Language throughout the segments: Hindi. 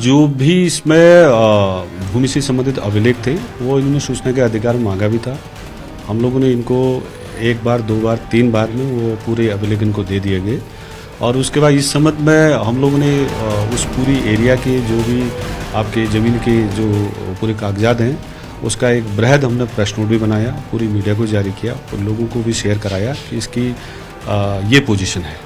जो भी इसमें भूमि से संबंधित अभिलेख थे वो इन्होंने सूचना के अधिकार मांगा भी था। हम लोगों ने इनको एक बार, दो बार, तीन बार में वो पूरे अभिलेख इनको दे दिए गए और उसके बाद इस संबंध में हम लोगों ने उस पूरी एरिया के जो भी आपके ज़मीन के जो पूरे कागजात हैं उसका एक बृहद हमने प्रेस नोट भी बनाया, पूरी मीडिया को जारी किया और लोगों को भी शेयर कराया कि इसकी ये पोजीशन है।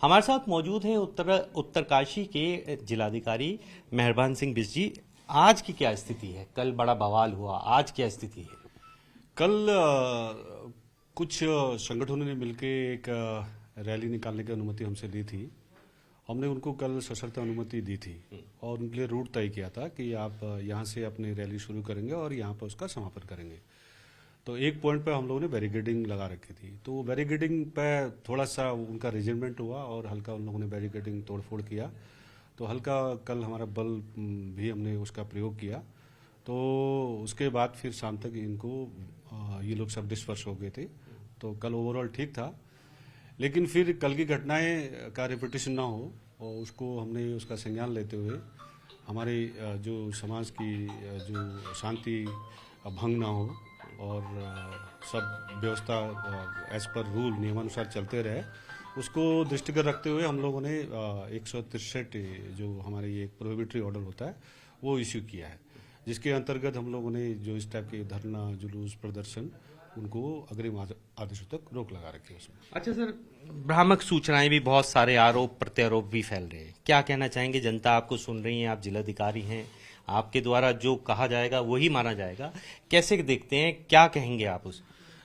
हमारे साथ मौजूद हैं उत्तरकाशी के जिलाधिकारी मेहरबान सिंह बिष्ट जी। आज की क्या स्थिति है? कल बड़ा बवाल हुआ, आज क्या स्थिति है? कल कुछ संगठनों ने मिलकर एक रैली निकालने की अनुमति हमसे ली थी। हमने उनको कल सशर्त अनुमति दी थी और उनके लिए रूट तय किया था कि आप यहाँ से अपनी रैली शुरू करेंगे और यहाँ पर उसका समापन करेंगे। तो एक पॉइंट पे हम लोगों ने बैरिकेडिंग लगा रखी थी, तो बैरिकेडिंग पे थोड़ा सा उनका रेजिमेंट हुआ और हल्का उन लोगों ने बैरिकेडिंग तोड़फोड़ किया। तो हल्का कल हमारा बल भी हमने उसका प्रयोग किया। तो उसके बाद फिर शाम तक इनको ये लोग सब डिस्पर्स हो गए थे। तो कल ओवरऑल ठीक था, लेकिन फिर कल की घटनाएं का रिपीटेशन ना हो और उसको हमने उसका संज्ञान लेते हुए हमारे जो समाज की जो शांति भंग ना हो और सब व्यवस्था एज पर रूल नियमानुसार चलते रहे, उसको दृष्टिगत रखते हुए हम लोगों ने 163 जो हमारे ये प्रोहिबिटरी ऑर्डर होता है वो इश्यू किया है, जिसके अंतर्गत हम लोगों ने जो इस टाइप के धरना, जुलूस, प्रदर्शन उनको अग्रिम आदेशों तक रोक लगा रखी है उसमें। अच्छा सर, भ्रामक सूचनाएं भी, बहुत सारे आरोप प्रत्यारोप भी फैल रहे हैं, क्या कहना चाहेंगे? जनता आपको सुन रही है, आप जिलाधिकारी हैं, आपके द्वारा जो कहा जाएगा वही माना जाएगा, कैसे देखते हैं, क्या कहेंगे आप उस?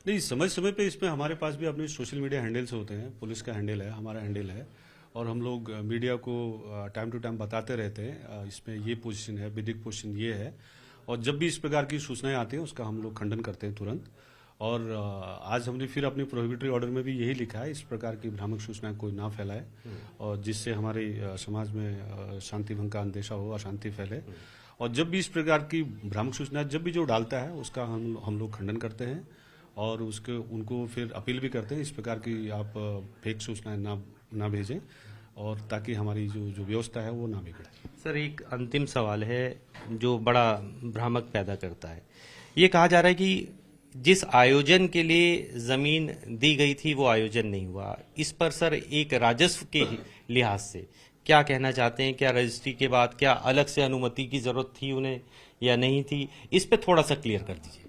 नहीं, समय समय पे इसमें हमारे पास भी अपने सोशल मीडिया हैंडल्स होते हैं, पुलिस का हैंडल है, हमारा हैंडल है और हम लोग मीडिया को टाइम टू टाइम बताते रहते हैं इसमें ये पोजीशन है, विधिक पोजीशन ये है। और जब भी इस प्रकार की सूचनाएं आती हैं उसका हम लोग खंडन करते हैं तुरंत। और आज हमने फिर अपने प्रोहिबिटरी ऑर्डर में भी यही लिखा है, इस प्रकार की भ्रामक सूचनाएं कोई ना फैलाए और जिससे हमारे समाज में शांति भंग का अंदेशा हो, अशांति फैले। और जब भी इस प्रकार की भ्रामक सूचनाएं जब भी जो डालता है उसका हम लोग खंडन करते हैं और उसके उनको फिर अपील भी करते हैं इस प्रकार की आप फेक सूचनाएं ना भेजें और ताकि हमारी जो व्यवस्था है वो ना बिगड़े। सर, एक अंतिम सवाल है जो बड़ा भ्रामक पैदा करता है। ये कहा जा रहा है कि जिस आयोजन के लिए जमीन दी गई थी वो आयोजन नहीं हुआ। इस पर सर एक राजस्व के लिहाज से क्या कहना चाहते हैं? क्या रजिस्ट्री के बाद क्या अलग से अनुमति की जरूरत थी उन्हें या नहीं थी? इस पे थोड़ा सा क्लियर कर दीजिए।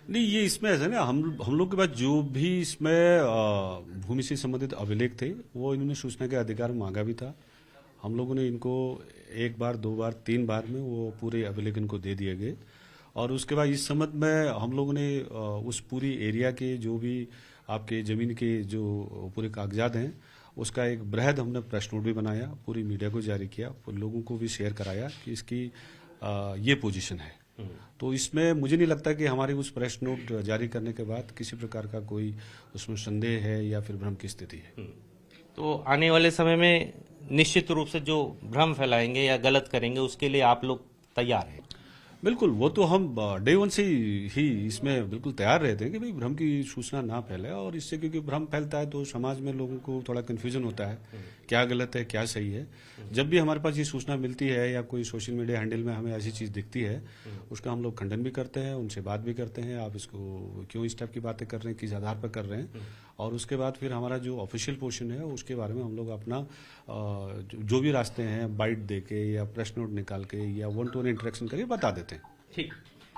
नहीं, ये इसमें ऐसा ना, हम लोग के पास जो भी इसमें भूमि से संबंधित अभिलेख थे वो इन्होंने सूचना के अधिकार मांगा भी था। हम लोगों ने इनको एक बार, दो बार, तीन बार में वो पूरे अभिलेख इनको दे दिए गए और उसके बाद इस संबंध में हम लोगों ने उस पूरी एरिया के जो भी आपके ज़मीन के जो पूरे कागजात हैं उसका एक बृहद हमने प्रेस नोट भी बनाया, पूरी मीडिया को जारी किया और लोगों को भी शेयर कराया कि इसकी ये पोजीशन है। तो इसमें मुझे नहीं लगता कि हमारी उस प्रेस नोट जारी करने के बाद किसी प्रकार का कोई उसमें संदेह है या फिर भ्रम की स्थिति है। तो आने वाले समय में निश्चित रूप से जो भ्रम फैलाएंगे या गलत करेंगे उसके लिए आप लोग तैयार हैं? बिल्कुल, वो तो हम डे वन से ही इसमें बिल्कुल तैयार रहते हैं कि भाई भ्रम की सूचना ना फैले और इससे क्योंकि भ्रम फैलता है तो समाज में लोगों को थोड़ा कन्फ्यूजन होता है, क्या गलत है, क्या सही है। जब भी हमारे पास ये सूचना मिलती है या कोई सोशल मीडिया हैंडल में हमें ऐसी चीज़ दिखती है उसका हम लोग खंडन भी करते हैं, उनसे बात भी करते हैं, आप इसको क्यों इस टाइप की बातें कर रहे हैं, किस आधार पर कर रहे हैं। और उसके बाद फिर हमारा जो ऑफिशियल पोर्शन है उसके बारे में हम लोग अपना जो भी रास्ते हैं बाइट दे के या प्रेस नोट निकाल के या वन टू वन इंटरेक्शन करके बता देते हैं। ठीक,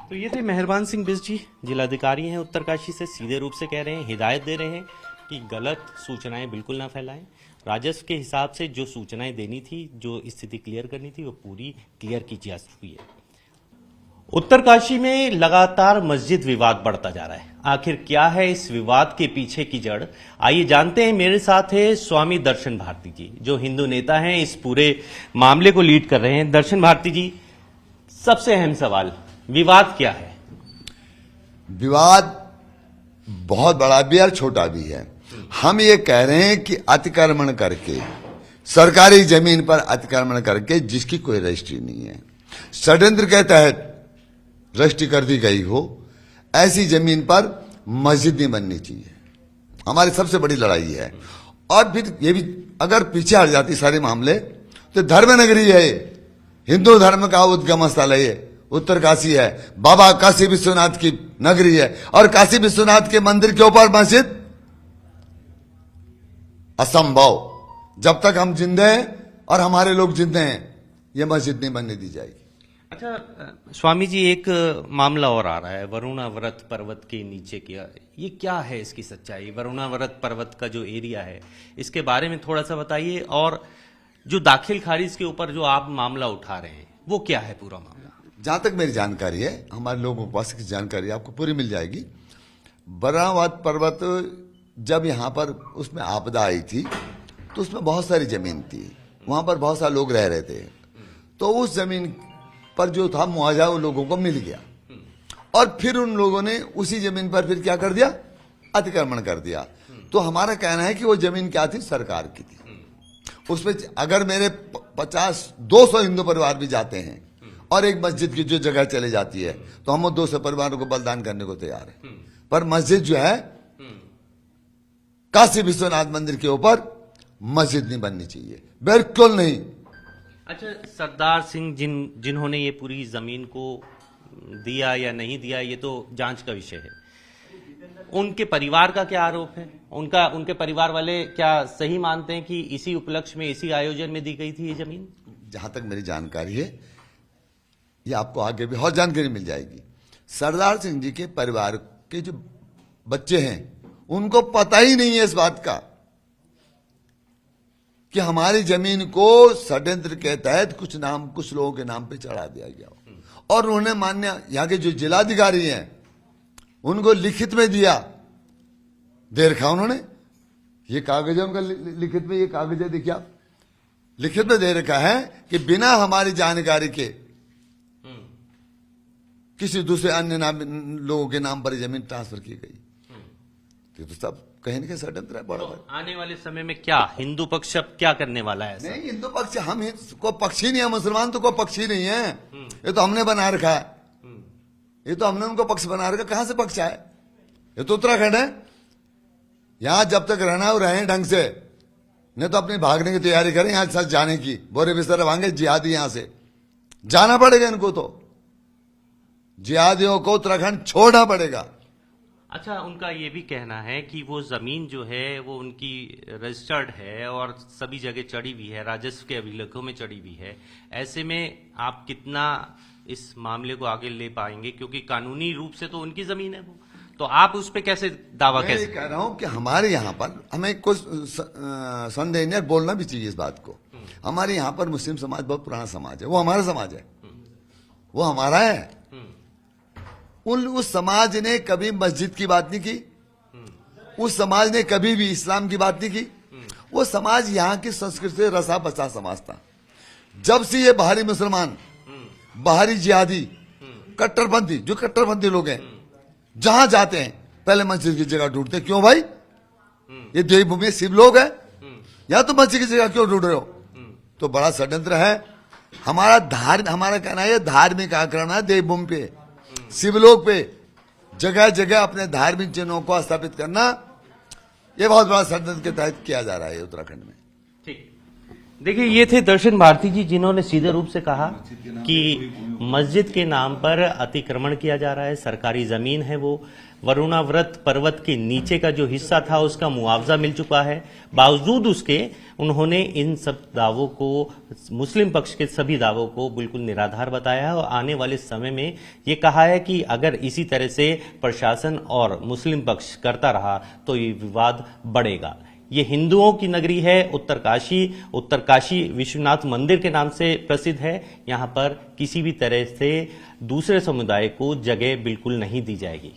तो ये थे मेहरबान सिंह बिष्ट जी, जिलाधिकारी हैं उत्तरकाशी से। सीधे रूप से कह रहे हैं, हिदायत दे रहे हैं कि गलत सूचनाएं बिल्कुल ना फैलाएं। राजस्व के हिसाब से जो सूचनाएं देनी थी, जो स्थिति क्लियर करनी थी वो पूरी क्लियर की जा चुकी है। उत्तरकाशी में लगातार मस्जिद विवाद बढ़ता जा रहा है। आखिर क्या है इस विवाद के पीछे की जड़? आइए जानते हैं। मेरे साथ है स्वामी दर्शन भारती जी, जो हिंदू नेता हैं, इस पूरे मामले को लीड कर रहे हैं। दर्शन भारती जी, सबसे अहम सवाल, विवाद क्या है? विवाद बहुत बड़ा भी और छोटा भी है। हम ये कह रहे हैं कि अतिक्रमण करके, सरकारी जमीन पर अतिक्रमण करके जिसकी कोई रजिस्ट्री नहीं है, षड्यंत्र के तहत रजिस्ट्री कर दी गई हो, ऐसी जमीन पर मस्जिद नहीं बननी चाहिए। हमारी सबसे बड़ी लड़ाई है। और फिर ये भी अगर पीछे हट जाती सारे मामले तो धर्म नगरी है ये, हिंदू धर्म का उद्गम स्थल है ये, उत्तरकाशी है, बाबा काशी विश्वनाथ की नगरी है, और काशी विश्वनाथ के मंदिर के ऊपर मस्जिद असंभव। जब तक हम जिंदे हैं और हमारे लोग जिंदे हैं ये मस्जिद नहीं बनने दी जाएगी। अच्छा स्वामी जी, एक मामला और आ रहा है वरुणाव्रत पर्वत के नीचे किया, ये क्या है इसकी सच्चाई? वरुणाव्रत पर्वत का जो एरिया है इसके बारे में थोड़ा सा बताइए, और जो दाखिल खारिज के ऊपर जो आप मामला उठा रहे हैं वो क्या है पूरा मामला? जहां तक मेरी जानकारी है, हमारे लोगों के पास की जानकारी आपको पूरी मिल जाएगी। वरुणाव्रत पर्वत जब यहाँ पर उसमें आपदा आई थी तो उसमें बहुत सारी जमीन थी, वहां पर बहुत सारे लोग रह रहे थे, तो उस जमीन पर जो था मुआवजा उन लोगों को मिल गया, और फिर उन लोगों ने उसी जमीन पर फिर क्या कर दिया, अतिक्रमण कर दिया। तो हमारा कहना है कि वो जमीन क्या थी, सरकार की थी। उसमें अगर मेरे 50-200 हिंदू परिवार भी जाते हैं और एक मस्जिद की जो जगह चली जाती है तो हम 200 परिवारों को बलिदान करने को तैयार है, पर मस्जिद जो है काशी विश्वनाथ मंदिर के ऊपर मस्जिद नहीं बननी चाहिए, बिल्कुल नहीं। अच्छा, सरदार सिंह जिन्होंने ये पूरी जमीन को दिया या नहीं दिया ये तो जांच का विषय है, उनके परिवार का क्या आरोप है? उनके परिवार वाले क्या सही मानते हैं कि इसी उपलक्ष्य में, इसी आयोजन में दी गई थी ये जमीन? जहां तक मेरी जानकारी है, ये आपको आगे भी और जानकारी मिल जाएगी। सरदार सिंह जी के परिवार के जो बच्चे हैं उनको पता ही नहीं है इस बात का कि हमारी जमीन को षड्यंत्र के तहत कुछ लोगों के नाम पे चढ़ा दिया गया, और उन्होंने मान्य यहाँ के जो जिलाधिकारी हैं उनको लिखित में दे रखा उन्होंने, ये कागज है उनका लिखित में, ये कागज है देखिए आप, लिखित में दे रखा है कि बिना हमारी जानकारी के किसी दूसरे अन्य लोगों के नाम पर जमीन ट्रांसफर की गई। तो सब कहीं न कहीं षड्यंत्र है बड़ा। आने वाले समय में क्या हिंदू पक्ष अब क्या करने वाला है? नहीं, हिंदू पक्ष हम को पक्षी नहीं है, मुसलमान तो कोई पक्षी नहीं है, ये तो हमने बना रखा है, ये तो हमने उनको पक्ष बना रखा। कहां से पक्ष आए? ये तो उत्तराखंड है, यहां जब तक रहना है वो रहें ढंग से, नहीं तो अपनी भागने की तैयारी करें यहां से जाने की, बोरे बिस्तर भांगे जिहादी, यहां से जाना पड़ेगा इनको, तो जिहादियों को उत्तराखंड छोड़ना पड़ेगा। अच्छा, उनका ये भी कहना है कि वो जमीन जो है वो उनकी रजिस्टर्ड है और सभी जगह चढ़ी हुई है, राजस्व के अभिलेखों में चढ़ी हुई है। ऐसे में आप कितना इस मामले को आगे ले पाएंगे, क्योंकि कानूनी रूप से तो उनकी जमीन है वो, तो आप उस पर कैसे दावा? कैसे कह रहा हूं कि हमारे यहाँ पर हमें कुछ संदेह नहीं, बोलना भी चाहिए इस बात को। हमारे यहाँ पर मुस्लिम समाज बहुत पुराना समाज है, वो हमारा समाज है, वो हमारा है। उस समाज ने कभी मस्जिद की बात नहीं की, उस समाज ने कभी भी इस्लाम की बात नहीं की। वो समाज यहाँ की संस्कृति से रसा बसा समाज था। जब से ये बाहरी मुसलमान, बाहरी जिहादी, कट्टरपंथी, जो कट्टरपंथी लोग हैं, जहां जाते हैं पहले मस्जिद की जगह ढूंढते। क्यों भाई? ये देवभूमि शिव लोग है, या तो मस्जिद की जगह क्यों ढूंढ रहे हो? तो बड़ा षड्यंत्र है। हमारा कहना है धार्मिक आक्रमण है देवभूमि पे, शिवलोक पे, जगह जगह अपने धार्मिक चिन्हों को स्थापित करना, यह बहुत बड़ा षड्यंत्र के तहत किया जा रहा है उत्तराखंड में। ठीक, देखिए ये थे दर्शन भारती जी, जिन्होंने सीधे रूप से कहा कि मस्जिद के नाम पर अतिक्रमण किया जा रहा है, सरकारी जमीन है वो, वरुणाव्रत पर्वत के नीचे का जो हिस्सा था उसका मुआवजा मिल चुका है। बावजूद उसके उन्होंने इन सब दावों को, मुस्लिम पक्ष के सभी दावों को बिल्कुल निराधार बताया है, और आने वाले समय में ये कहा है कि अगर इसी तरह से प्रशासन और मुस्लिम पक्ष करता रहा तो ये विवाद बढ़ेगा। ये हिंदुओं की नगरी है उत्तरकाशी विश्वनाथ मंदिर के नाम से प्रसिद्ध है। यहाँ पर किसी भी तरह से दूसरे समुदाय को जगह बिल्कुल नहीं दी जाएगी।